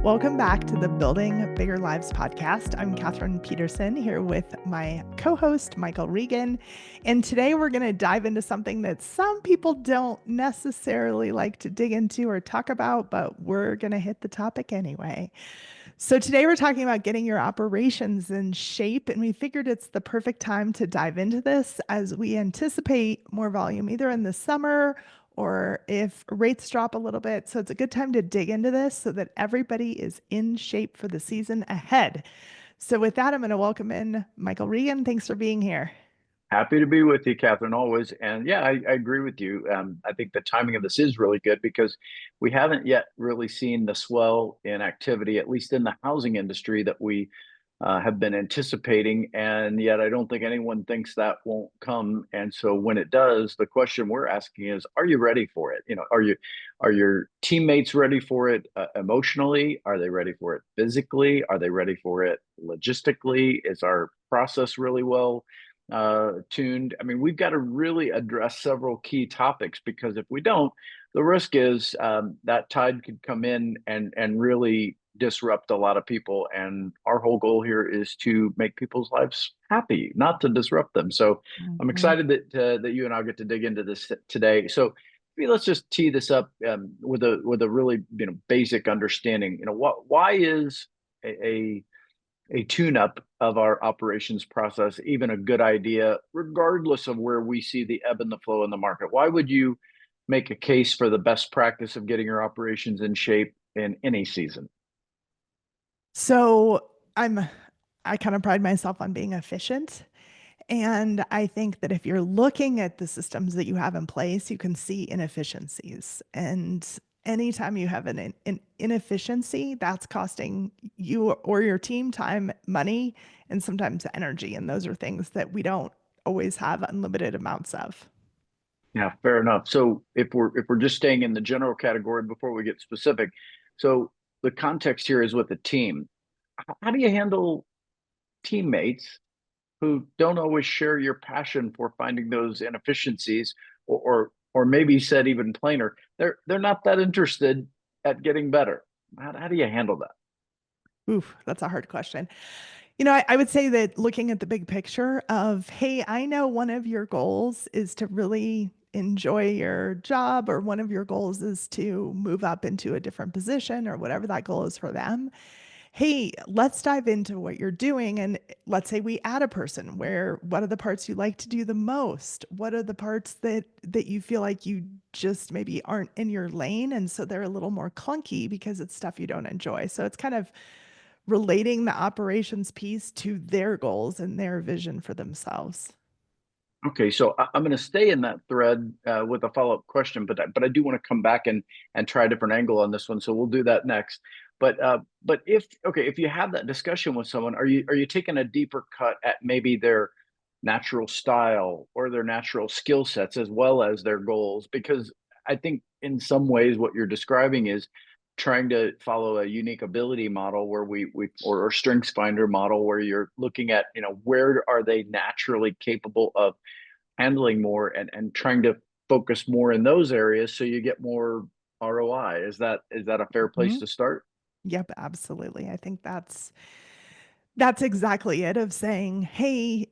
Welcome back to the Building Bigger Lives podcast. I'm Kathryn Peterson here with my co-host, Michael Regan. And today we're going to dive into something that some people don't necessarily like to dig into or talk about, but we're going to hit the topic anyway. So today we're talking about getting your operations in shape, and we figured it's the perfect time to dive into this as we anticipate more volume either in the summer or if rates drop a little bit. So it's a good time to dig into this so that everybody is in shape for the season ahead. So with that, I'm going to welcome in Michael Regan. Thanks for being here. Happy to be with you, Kathryn, always. And yeah, I agree with you. I think the timing of this is really good because we haven't yet really seen the swell in activity, at least in the housing industry, that we have been anticipating. And yet, I don't think anyone thinks that won't come. And so, when it does, the question we're asking is, are you ready for it? Are your teammates ready for it emotionally? Are they ready for it physically? Are they ready for it logistically? Is our process really well tuned? I mean, we've got to really address several key topics because if we don't, the risk is that tide could come in and really disrupt a lot of people. And our whole goal here is to make people's lives happy, not to disrupt them. So I'm Mhm. excited that you and I get to dig into this today. So let's just tee this up with a really basic understanding. Why is a a tune-up of our operations process even a good idea, regardless of where we see the ebb and the flow in the market? Why would you make a case for the best practice of getting your operations in shape in any season? So I'm I kind of pride myself on being efficient. And I think that if you're looking at the systems that you have in place, you can see inefficiencies. And anytime you have an inefficiency, that's costing you or your team time, money, and sometimes energy. And those are things that we don't always have unlimited amounts of. Yeah, fair enough. So if we're just staying in the general category before we get specific, so the context here is with the team. How do you handle teammates who don't always share your passion for finding those inefficiencies, or maybe said even plainer, they're not that interested at getting better? How do you handle that? Oof, that's a hard question. I would say that looking at the big picture of, hey, I know one of your goals is to really enjoy your job, or one of your goals is to move up into a different position, or whatever that goal is for them. Hey, let's dive into what you're doing. And let's say we add a person where what are the parts you like to do the most? What are the parts that you feel like you just maybe aren't in your lane? And so they're a little more clunky because it's stuff you don't enjoy. So it's kind of relating the operations piece to their goals and their vision for themselves. Okay, so I'm going to stay in that thread with a follow-up question, but I do want to come back and try a different angle on this one. So we'll do that next. But if you have that discussion with someone, are you taking a deeper cut at maybe their natural style or their natural skill sets as well as their goals? Because I think in some ways what you're describing is trying to follow a unique ability model where or strengths finder model where you're looking at, where are they naturally capable of handling more and trying to focus more in those areas so you get more ROI. Is that a fair place Mhm. to start? Yep, absolutely. I think that's exactly it, of saying, hey,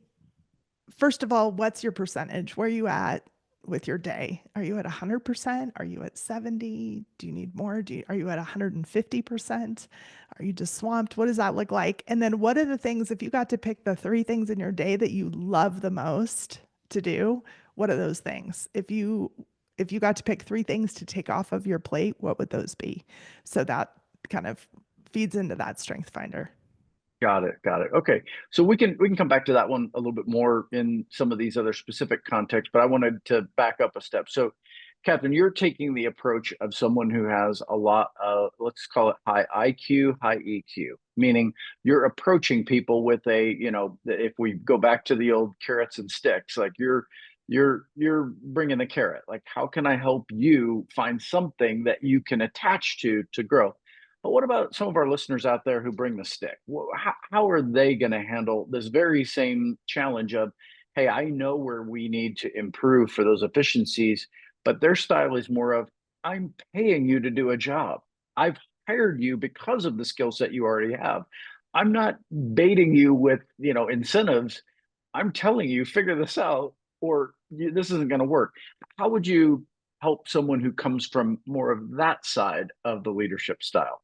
first of all, what's your percentage? Where are you at with your day? Are you at 100%? Are you at 70? Do you need more? Are you at 150%? Are you just swamped? What does that look like? And then what are the things, if you got to pick the three things in your day that you love the most to do, what are those things? If you got to pick three things to take off of your plate, what would those be? So that kind of feeds into that strength finder. Got it. Got it. Okay. So we can come back to that one a little bit more in some of these other specific contexts, but I wanted to back up a step. So, Catherine, you're taking the approach of someone who has a lot of, let's call it high IQ, high EQ, meaning you're approaching people with if we go back to the old carrots and sticks, like you're bringing the carrot. Like, how can I help you find something that you can attach to grow? But what about some of our listeners out there who bring the stick? How are they going to handle this very same challenge of, hey, I know where we need to improve for those efficiencies, but their style is more of, I'm paying you to do a job. I've hired you because of the skill set you already have. I'm not baiting you with, incentives. I'm telling you, figure this out, or this isn't going to work. How would you help someone who comes from more of that side of the leadership style?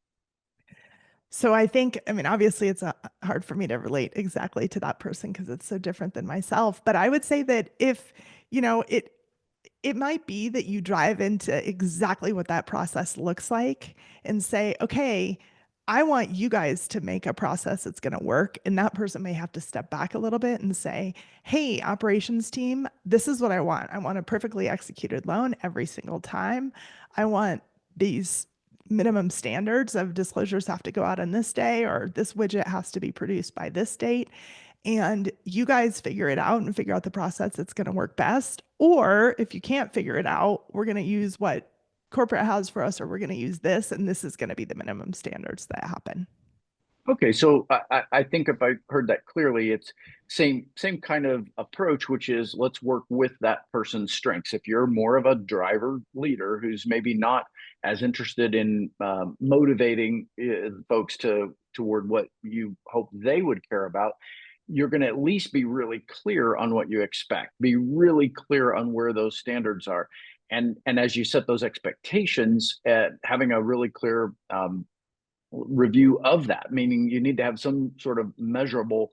So I think, I mean, obviously it's hard for me to relate exactly to that person because it's so different than myself. But I would say that if, it might be that you drive into exactly what that process looks like and say, okay, I want you guys to make a process that's going to work. And that person may have to step back a little bit and say, hey, operations team, this is what I want. I want a perfectly executed loan every single time. I want these minimum standards of disclosures have to go out on this day, or this widget has to be produced by this date. And you guys figure it out and figure out the process that's going to work best. Or if you can't figure it out, we're going to use what corporate has for us, or we're going to use this, and this is going to be the minimum standards that happen. Okay, so I think if I heard that clearly, it's same kind of approach, which is let's work with that person's strengths. If you're more of a driver leader who's maybe not as interested in motivating folks toward what you hope they would care about, you're going to at least be really clear on what you expect. Be really clear on where those standards are, and as you set those expectations, having a really clear review of that, meaning you need to have some sort of measurable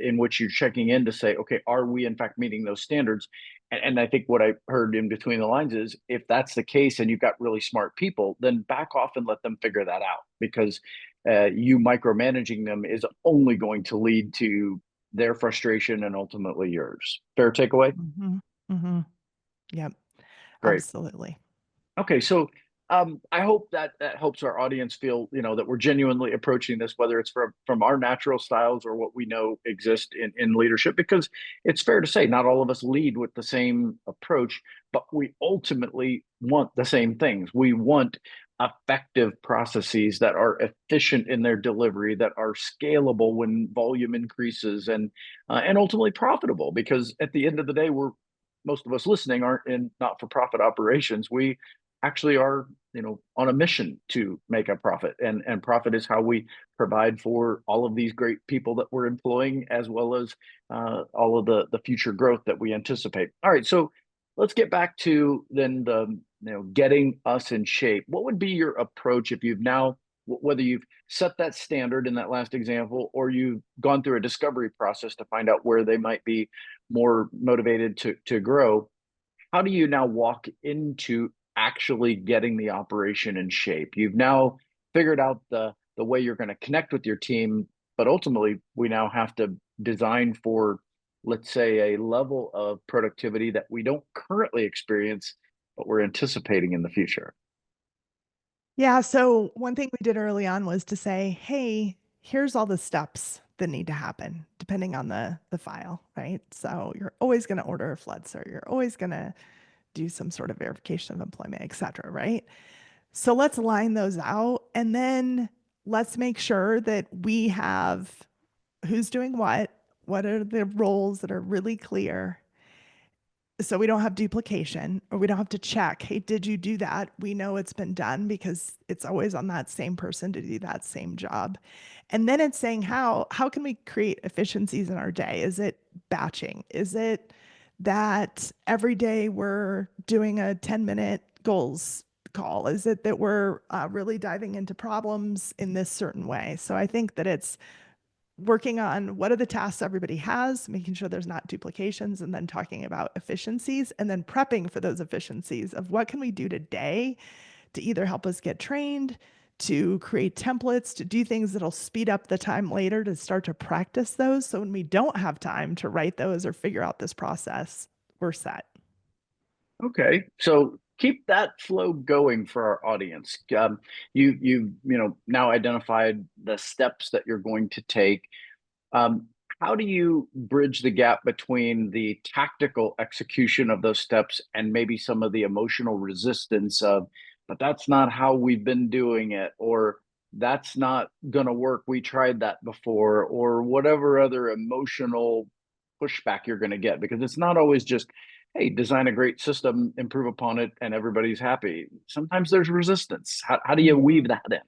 in which you're checking in to say, okay, are we in fact meeting those standards? And I think what I heard in between the lines is if that's the case and you've got really smart people, then back off and let them figure that out, because you micromanaging them is only going to lead to their frustration and ultimately yours. Fair takeaway? Mm-hmm. Mm-hmm. Yep, Great. absolutely. Okay, so I hope that that helps our audience feel, that we're genuinely approaching this, whether it's from our natural styles or what we know exist in leadership, because it's fair to say not all of us lead with the same approach, but we ultimately want the same things. We want effective processes that are efficient in their delivery, that are scalable when volume increases, and ultimately profitable. Because at the end of the day, we're most of us listening aren't in not-for-profit operations. We actually are on a mission to make a profit, and profit is how we provide for all of these great people that we're employing, as well as all of the future growth that we anticipate. All right, so let's get back to then the getting us in shape. What would be your approach if you've now, whether you've set that standard in that last example or you've gone through a discovery process to find out where they might be more motivated to grow? How do you now walk into actually getting the operation in shape? You've now figured out the way you're going to connect with your team, but ultimately we now have to design for, let's say, a level of productivity that we don't currently experience, but we're anticipating in the future. Yeah. So one thing we did early on was to say, hey, here's all the steps that need to happen depending on the file, right? So you're always going to order a flood, so you're always going to do some sort of verification of employment, et cetera, right? So let's line those out, and then let's make sure that we have who's doing what are the roles that are really clear, so we don't have duplication, or we don't have to check, hey, did you do that? We know it's been done because it's always on that same person to do that same job. And then it's saying how can we create efficiencies in our day? Is it batching? Is it that every day we're doing a 10-minute goals call? Is it that we're really diving into problems in this certain way? So I think that it's working on what are the tasks everybody has, making sure there's not duplications, and then talking about efficiencies, and then prepping for those efficiencies of what can we do today to either help us get trained, to create templates, to do things that'll speed up the time later, to start to practice those. So when we don't have time to write those or figure out this process, we're set. Okay, so keep that flow going for our audience. You now identified the steps that you're going to take. Um, how do you bridge the gap between the tactical execution of those steps and maybe some of the emotional resistance of, but that's not how we've been doing it, or that's not going to work, we tried that before, or whatever other emotional pushback you're going to get? Because it's not always just hey, design a great system, improve upon it, and everybody's happy. Sometimes there's resistance. How do you weave Mhm. that in?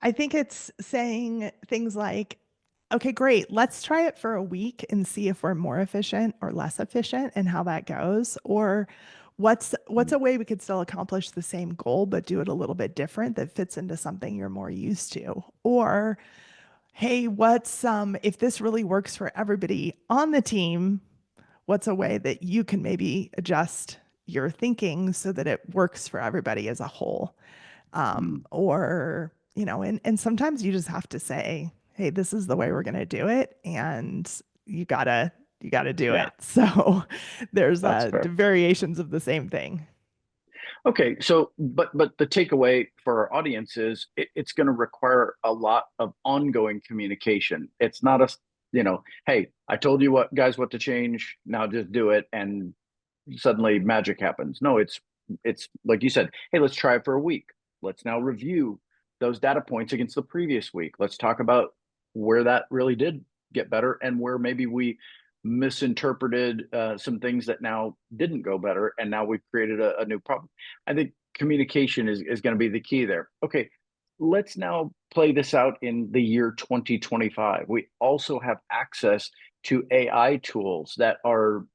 I think it's saying things like, okay, great, let's try it for a week and see if we're more efficient or less efficient and how that goes. Or what's Mm, a way we could still accomplish the same goal but do it a little bit different that fits into something you're more used to. Or hey, what's if this really works for everybody on the team, what's a way that you can maybe adjust your thinking so that it works for everybody as a whole? mm, Or and sometimes you just have to say, hey, this is the way we're going to do it, and you gotta do yeah, it. So there's that's fair. variations of the same thing. Okay, so but the takeaway for our audience is it's going to require a lot of ongoing communication. It's not hey, I told you what guys what to change, now just do it and suddenly magic happens. No, it's like you said, hey, let's try it for a week. Let's now review those data points against the previous week. Let's talk about where that really did get better and where maybe we misinterpreted some things that now didn't go better, and now we've created a new problem. I think communication is going to be the key there. Okay, let's now play this out in the year 2025. We also have access to AI tools that were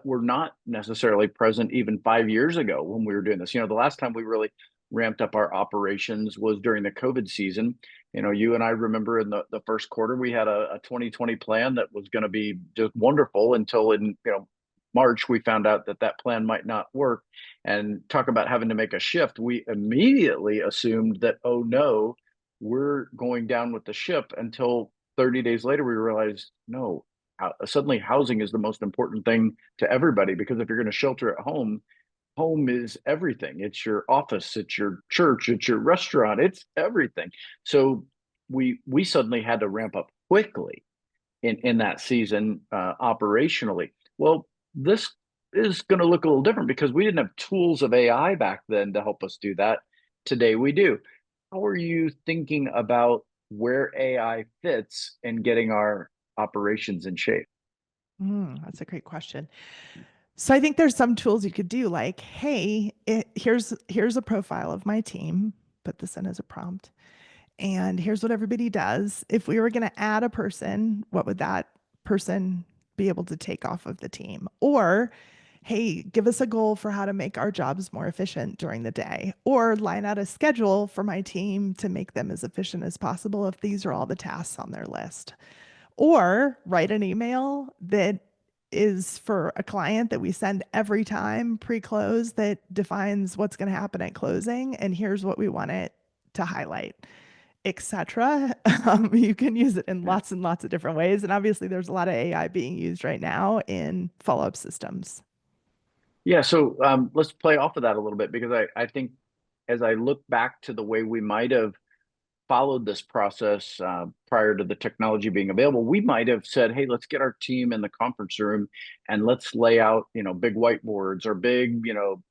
not necessarily present even 5 years ago when we were doing this. The last time we really ramped up our operations was during the COVID season. You and I remember in the first quarter, we had a 2020 plan that was going to be just wonderful until in, March, we found out that that plan might not work. And talk about having to make a shift. We immediately assumed that, oh no, we're going down with the ship until 30 days later, we realized, no, suddenly housing is the most important thing to everybody because if you're going to shelter at home, home is everything. It's your office, it's your church, it's your restaurant, it's everything. So we suddenly had to ramp up quickly in that season operationally. Well, this is going to look a little different because we didn't have tools of AI back then to help us do that. Today we do. How are you thinking about where AI fits in getting our operations in shape? That's a great question. So I think there's some tools you could do, like, hey, here's a profile of my team. Put this in as a prompt. And here's what everybody does. If we were going to add a person, what would that person be able to take off of the team? Or, hey, give us a goal for how to make our jobs more efficient during the day, or line out a schedule for my team to make them as efficient as possible if these are all the tasks on their list. Or write an email that is for a client that we send every time pre-close that defines what's going to happen at closing and here's what we want it to highlight, etc. You can use it in Yeah. lots and lots of different ways. And obviously, there's a lot of AI being used right now in follow up systems. Yeah, so let's play off of that a little bit because I think as I look back to the way we might have followed this process prior to the technology being available, we might have said, "Hey, let's get our team in the conference room and let's lay out, big whiteboards or big,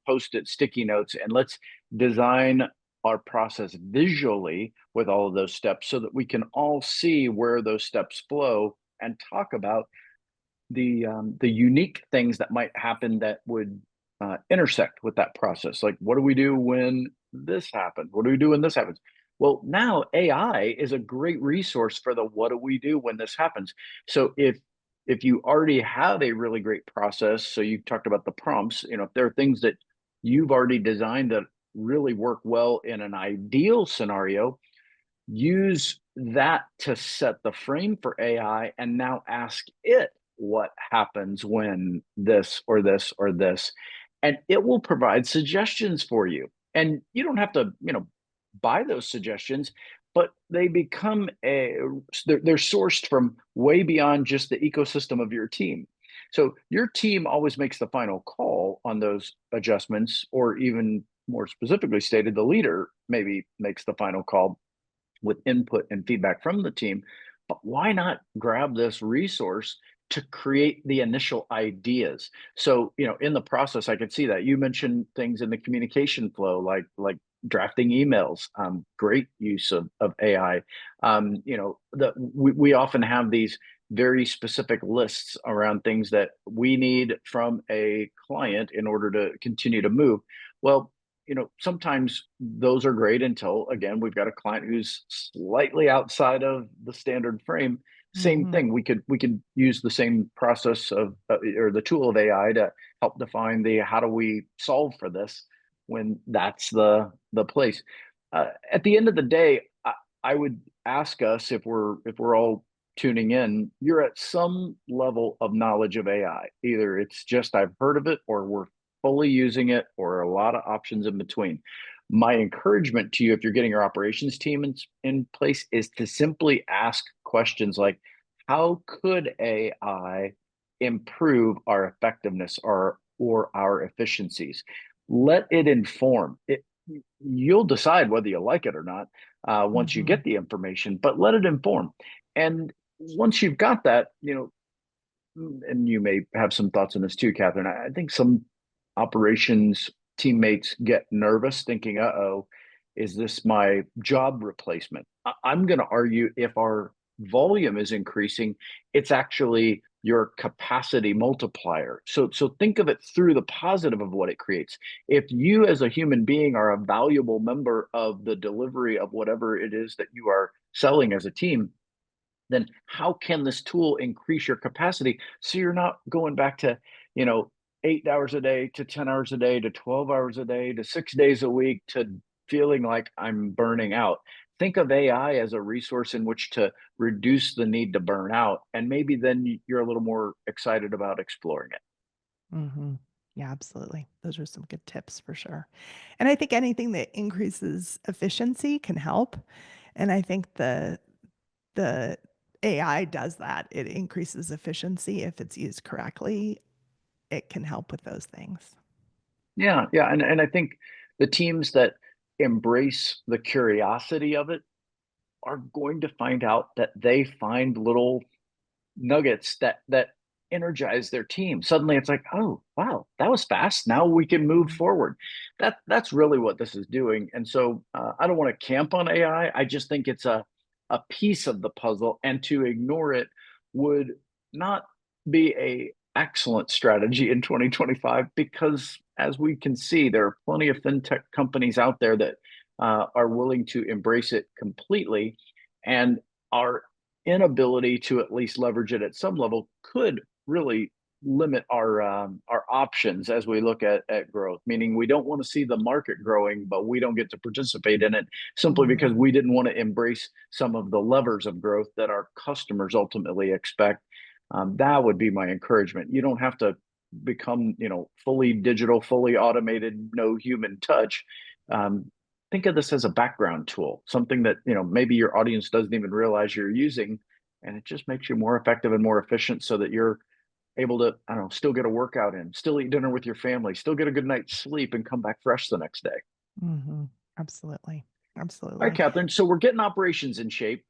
post-it sticky notes, and let's design our process visually with all of those steps so that we can all see where those steps flow and talk about the unique things that might happen that would intersect with that process. Like, what do we do when this happens? What do we do when this happens? Well, now AI is a great resource for the what do we do when this happens. So if you already have a really great process, so you talked about the prompts, if there are things that you've already designed that really work well in an ideal scenario, use that to set the frame for AI and now ask it what happens when this or this or this. And it will provide suggestions for you. And you don't have to, buy those suggestions, but they become they're sourced from way beyond just the ecosystem of your team. So your team always makes the final call on those adjustments, or even more specifically stated, the leader maybe makes the final call with input and feedback from the team. But why not grab this resource to create the initial ideas? So, in the process, I could see that you mentioned things in the communication flow, like drafting emails. Great use of AI. We often have these very specific lists around things that we need from a client in order to continue to move. Well, sometimes those are great until, again, we've got a client who's slightly outside of the standard frame. Same Hmm. thing. We could use the same process of or the tool of AI to help define the how do we solve for this when that's the place. At the end of the day, I would ask us if we're all tuning in, you're at some level of knowledge of AI. Either it's just I've heard of it, or we're fully using it, or a lot of options in between. My encouragement to you, if you're getting your operations team in place, is to simply ask questions like, how could AI improve our effectiveness or our efficiencies? Let it inform it. You'll decide whether you like it or not once you Hmm. get the information, but let it inform. And once you've got that, and you may have some thoughts on this too, Kathryn. I think some operations teammates get nervous thinking, uh-oh, is this my job replacement? I'm going to argue if our volume is increasing, it's actually your capacity multiplier. So think of it through the positive of what it creates. If you as a human being are a valuable member of the delivery of whatever it is that you are selling as a team, then how can this tool increase your capacity so you're not going back to, you know, 8 hours a day to 10 hours a day to 12 hours a day to 6 days a week to feeling like I'm burning out? Think of AI as a resource in which to reduce the need to burn out. And maybe then you're a little more excited about exploring it. Hmm. Yeah, absolutely. Those are some good tips for sure. And I think anything that increases efficiency can help. And I think the AI does that. It increases efficiency if it's used correctly. It can help with those things. Yeah, yeah. And I think the teams that embrace the curiosity of it are going to find out that they find little nuggets that energize their team. Suddenly it's like, oh wow, that was fast. Now we can move Mhm. forward. That's really what this is doing. And so I don't want to camp on AI. I just think it's a piece of the puzzle, and to ignore it would not be a excellent strategy in 2025, because as we can see, there are plenty of fintech companies out there that are willing to embrace it completely, and our inability to at least leverage it at some level could really limit our options as we look at growth. Meaning, we don't want to see the market growing, but we don't get to participate in it simply because Mhm. we didn't want to embrace some of the levers of growth that our customers ultimately expect. That would be my encouragement. You don't have to become, fully digital, fully automated, no human touch. Um, think of this as a background tool, something that, maybe your audience doesn't even realize you're using, and it just makes you more effective and more efficient so that you're able to, I don't know, still get a workout in, still eat dinner with your family, still get a good night's sleep, and come back fresh the next day. Mhm. Absolutely. All right, Absolutely. Kathryn. So we're getting operations in shape.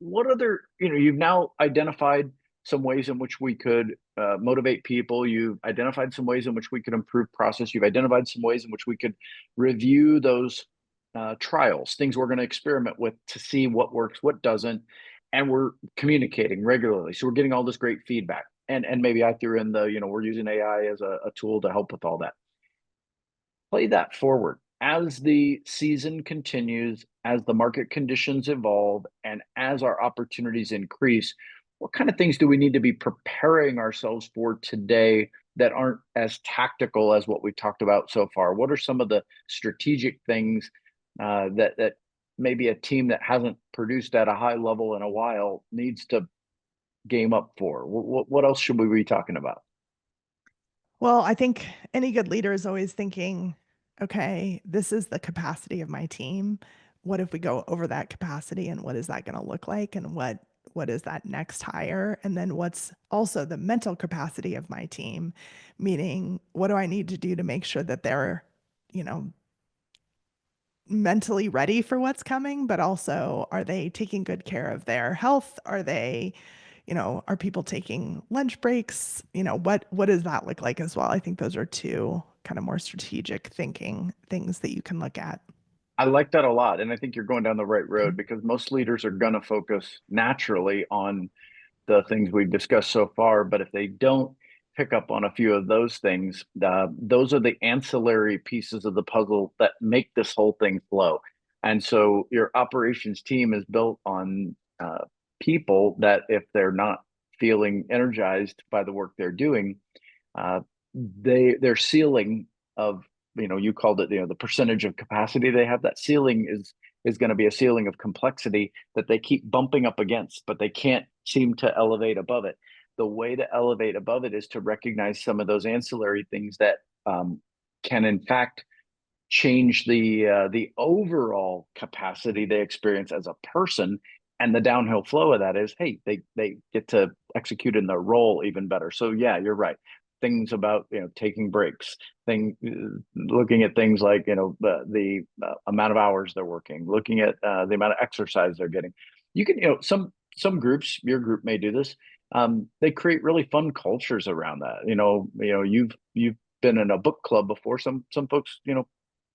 What other, you've now identified some ways in which we could motivate people. You've identified some ways in which we could improve process. You've identified some ways in which we could review those trials, things we're going to experiment with to see what works, what doesn't. And we're communicating regularly. So we're getting all this great feedback. And maybe I threw in the, we're using AI as a tool to help with all that. Play that forward as the season continues, as the market conditions evolve, and as our opportunities increase. What kind of things do we need to be preparing ourselves for today that aren't as tactical as what we've talked about so far? What are some of the strategic things that maybe a team that hasn't produced at a high level in a while needs to game up for? What else should we be talking about? Well, I think any good leader is always thinking, okay, this is the capacity of my team. What if we go over that capacity, and what is that going to look like, and what is that next hire? And then what's also the mental capacity of my team? Meaning, what do I need to do to make sure that they're, you know, mentally ready for what's coming, but also are they taking good care of their health? Are they, are people taking lunch breaks? What does that look like as well? I think those are two kind of more strategic thinking things that you can look at. I like that a lot. And I think you're going down the right road, because most leaders are going to focus naturally on the things we've discussed so far, but if they don't pick up on a few of those things, those are the ancillary pieces of the puzzle that make this whole thing flow. And so your operations team is built on people that, if they're not feeling energized by the work they're doing, uh, their ceiling of, you called it, the percentage of capacity they have, that ceiling is going to be a ceiling of complexity that they keep bumping up against, but they can't seem to elevate above it. The way to elevate above it is to recognize some of those ancillary things that can in fact change the overall capacity they experience as a person. And the downhill flow of that is, hey, they get to execute in their role even better. So yeah, you're right. Things about, taking breaks, looking at things like, the amount of hours they're working, looking at the amount of exercise they're getting. You can, some groups, your group may do this. They create really fun cultures around that. You've been in a book club before. Some folks,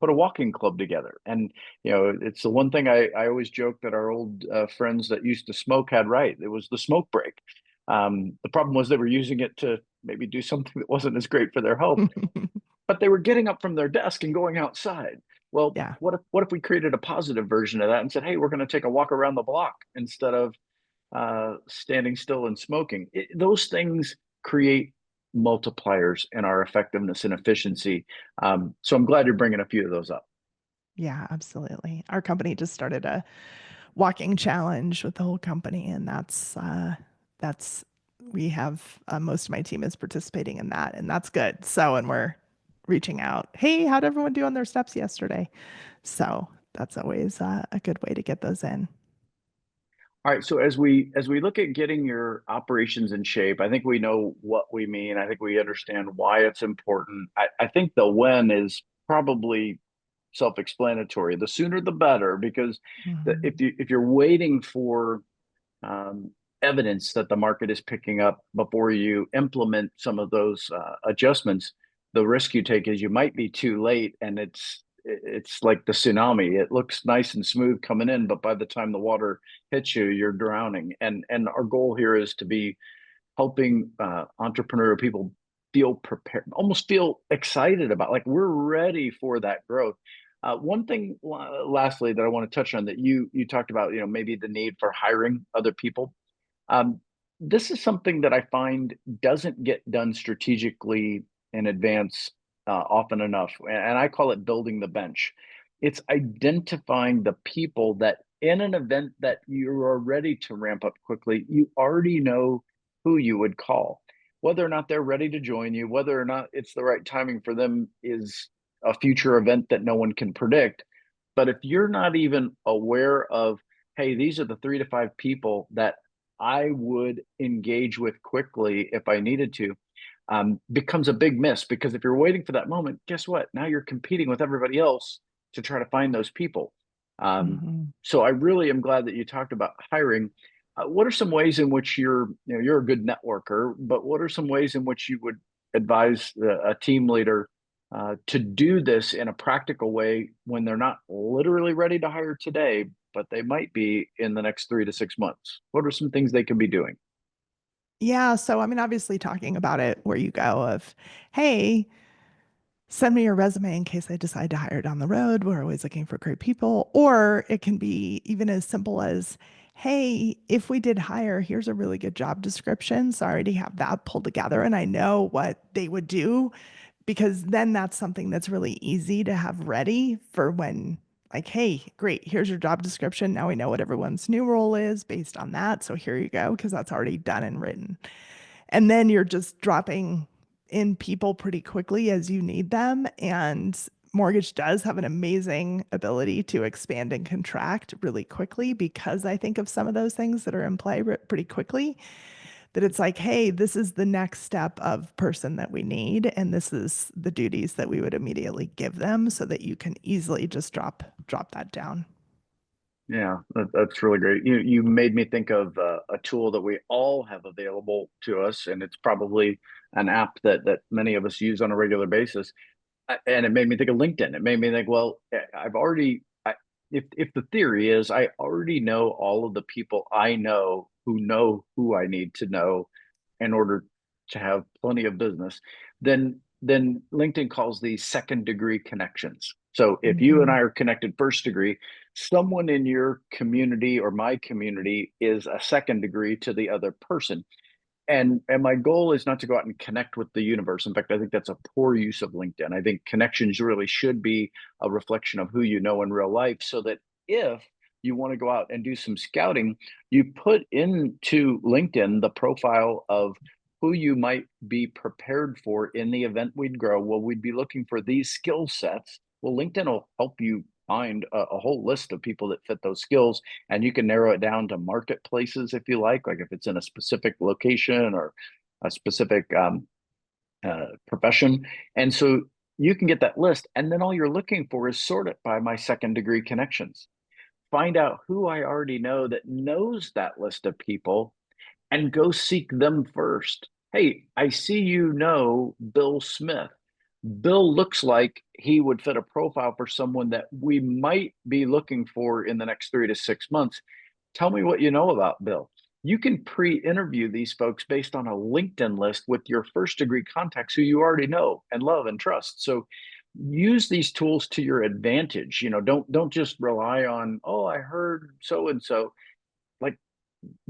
put a walking club together. And, it's the one thing I always joke that our old friends that used to smoke had right. It was the smoke break. The problem was they were using it to maybe do something that wasn't as great for their health, but they were getting up from their desk and going outside. Well, Yeah. what if we created a positive version of that and said, hey, we're going to take a walk around the block instead of standing still and smoking? Those things create multipliers in our effectiveness and efficiency. So I'm glad you're bringing a few of those up. Yeah, absolutely. Our company just started a walking challenge with the whole company, and that's we have most of my team is participating in that, and that's good. So, and we're reaching out. Hey, how'd everyone do on their steps yesterday? So that's always a good way to get those in. All right. So as we look at getting your operations in shape, I think we know what we mean. I think we understand why it's important. I think the when is probably self-explanatory. The sooner the better, because Mhm. if you're waiting for um, evidence that the market is picking up before you implement some of those adjustments, the risk you take is you might be too late, and it's like the tsunami. It looks nice and smooth coming in, but by the time the water hits you, you're drowning. And our goal here is to be helping entrepreneurial people feel prepared, almost feel excited about, like, we're ready for that growth. One thing, lastly, that I want to touch on, that you talked about, maybe the need for hiring other people. Um, this is something that I find doesn't get done strategically in advance often enough, and I call it building the bench. It's identifying the people that, in an event that you are ready to ramp up quickly, you already know who you would call. Whether or not they're ready to join you, whether or not it's the right timing for them, is a future event that no one can predict. But if you're not even aware of, hey, these are the 3 to 5 people that I would engage with quickly if I needed to, becomes a big miss. Because if you're waiting for that moment, guess what? Now you're competing with everybody else to try to find those people. Um, Mhm. so I really am glad that you talked about hiring. What are some ways in which you're a good networker, but what are some ways in which you would advise a team leader to do this in a practical way when they're not literally ready to hire today, but they might be in the next 3 to 6 months? What are some things they can be doing? Yeah, so I mean, obviously talking about it where you go of, hey, send me your resume in case I decide to hire down the road. We're always looking for great people. Or it can be even as simple as, hey, if we did hire, here's a really good job description. So I already have that pulled together and I know what they would do, because then that's something that's really easy to have ready for when, like, hey, great, here's your job description. Now we know what everyone's new role is based on that. So here you go, because that's already done and written. And then you're just dropping in people pretty quickly as you need them. And mortgage does have an amazing ability to expand and contract really quickly, because I think of some of those things that are in play pretty quickly, that it's like, hey, this is the next step of person that we need. And this is the duties that we would immediately give them so that you can easily just drop that down. Yeah, that's really great. You made me think of a tool that we all have available to us, and it's probably an app that many of us use on a regular basis. And it made me think of LinkedIn. It made me think, well, I've already, if the theory is, I already know all of the people I know who know who I need to know in order to have plenty of business, then LinkedIn calls these second degree connections. So if you and Mhm. I are connected first degree, someone in your community or my community is a second degree to the other person. And my goal is not to go out and connect with the universe. In fact, I think that's a poor use of LinkedIn. I think connections really should be a reflection of who you know in real life, so that if you want to go out and do some scouting, you put into LinkedIn the profile of who you might be prepared for in the event we'd grow. Well, we'd be looking for these skill sets. Well, LinkedIn will help you find a whole list of people that fit those skills, and you can narrow it down to marketplaces if you like if it's in a specific location or a specific profession. And so you can get that list, and then all you're looking for is sort it by my second degree connections. Find out who I already know that knows that list of people, and go seek them first. Hey, I see you know Bill Smith. Bill looks like he would fit a profile for someone that we might be looking for in the next 3 to 6 months. Tell me what you know about Bill. You can pre-interview these folks based on a LinkedIn list with your first degree contacts who you already know and love and trust. So use these tools to your advantage. Don't just rely on, oh, I heard so and so. Like,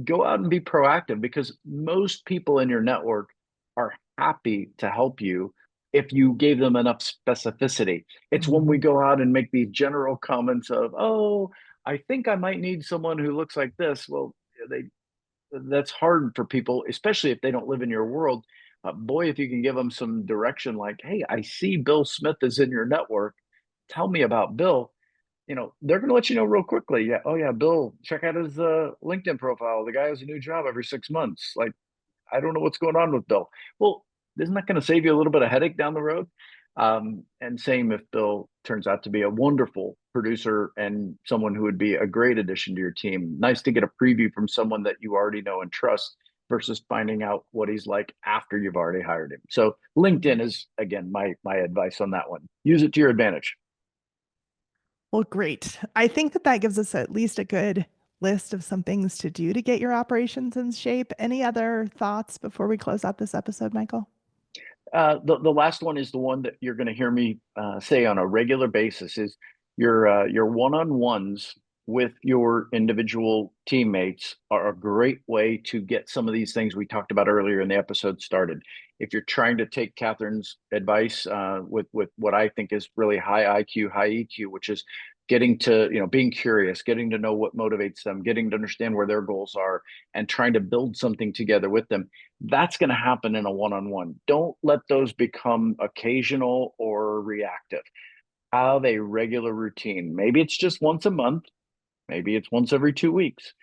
go out and be proactive, because most people in your network are happy to help you if you gave them enough specificity. It's when we Mhm. go out and make these general comments of, oh, I think I might need someone who looks like this. Well, they that's hard for people, especially if they don't live in your world. Boy, if you can give them some direction, like, hey, I see Bill Smith is in your network. Tell me about Bill. They're going to let you know real quickly. Yeah. Oh, yeah. Bill, check out his LinkedIn profile. The guy has a new job every 6 months. Like, I don't know what's going on with Bill. Well, isn't that going to save you a little bit of headache down the road? And same if Bill turns out to be a wonderful producer and someone who would be a great addition to your team. Nice to get a preview from someone that you already know and trust versus finding out what he's like after you've already hired him. So LinkedIn is, again, my advice on that one. Use it to your advantage. Well, great. I think that that gives us at least a good list of some things to do to get your operations in shape. Any other thoughts before we close out this episode, Michael? The last one is the one that you're going to hear me say on a regular basis is your one-on-ones with your individual teammates are a great way to get some of these things we talked about earlier in the episode started. If you're trying to take Kathryn's advice with what I think is really high IQ, high EQ, which is getting to, being curious, getting to know what motivates them, getting to understand where their goals are, and trying to build something together with them, that's going to happen in a one-on-one. Don't let those become occasional or reactive. Have a regular routine. Maybe it's just once a month, maybe it's once every 2 weeks,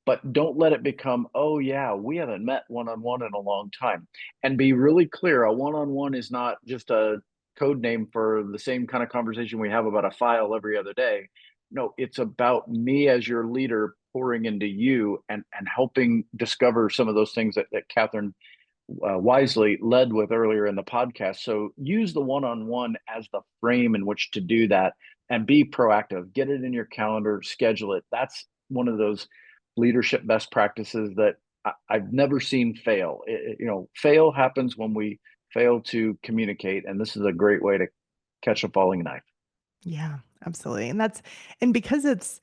but don't let it become, oh yeah, we haven't met one-on-one in a long time. And be really clear, a one-on-one is not just a code name for the same kind of conversation we have about a file every other day. No, it's about me as your leader pouring into you and helping discover some of those things that Kathryn wisely led with earlier in the podcast. So use the one-on-one as the frame in which to do that, and be proactive. Get it in your calendar, schedule it. That's one of those leadership best practices that I've never seen fail. Fail happens when we fail to communicate, and this is a great way to catch a falling knife. Yeah, absolutely. And because it's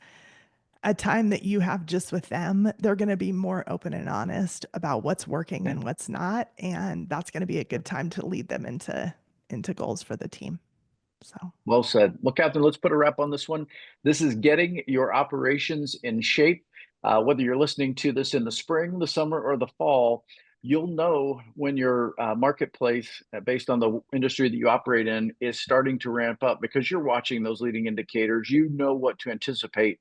a time that you have just with them, they're going to be more open and honest about what's working Yeah. and what's not, and that's going to be a good time to lead them into goals for the team. So, Well said. Well, Kathryn, let's put a wrap on this one. This is getting your operations in shape. Whether you're listening to this in the spring, the summer, or the fall, you'll know when your marketplace, based on the industry that you operate in, is starting to ramp up, because you're watching those leading indicators. You know what to anticipate.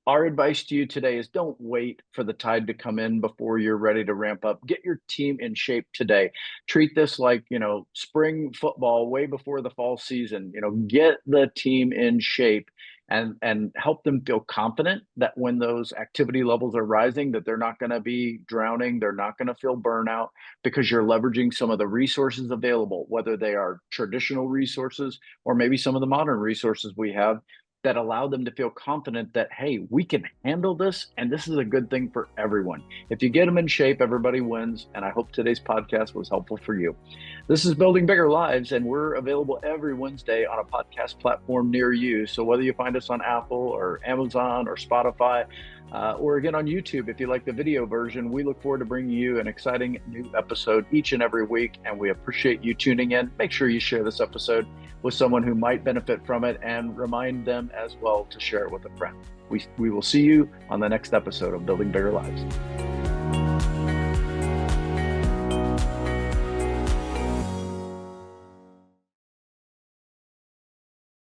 Our advice to you today is don't wait for the tide to come in before you're ready to ramp up. Get your team in shape today. Treat this like, spring football way before the fall season. Get the team in shape and help them feel confident that when those activity levels are rising, that they're not going to be drowning, they're not going to feel burnout, because you're leveraging some of the resources available, whether they are traditional resources or maybe some of the modern resources we have. that allow them to feel confident that, hey, we can handle this and this is a good thing for everyone. If you get them in shape, everybody wins. And I hope today's podcast was helpful for you. This is Building Bigger Lives, and we're available every Wednesday on a podcast platform near you. So whether you find us on Apple or Amazon or Spotify, or again on YouTube, if you like the video version, we look forward to bringing you an exciting new episode each and every week. And we appreciate you tuning in. Make sure you share this episode with someone who might benefit from it, and remind them as well to share it with a friend. We will see you on the next episode of Building Bigger Lives.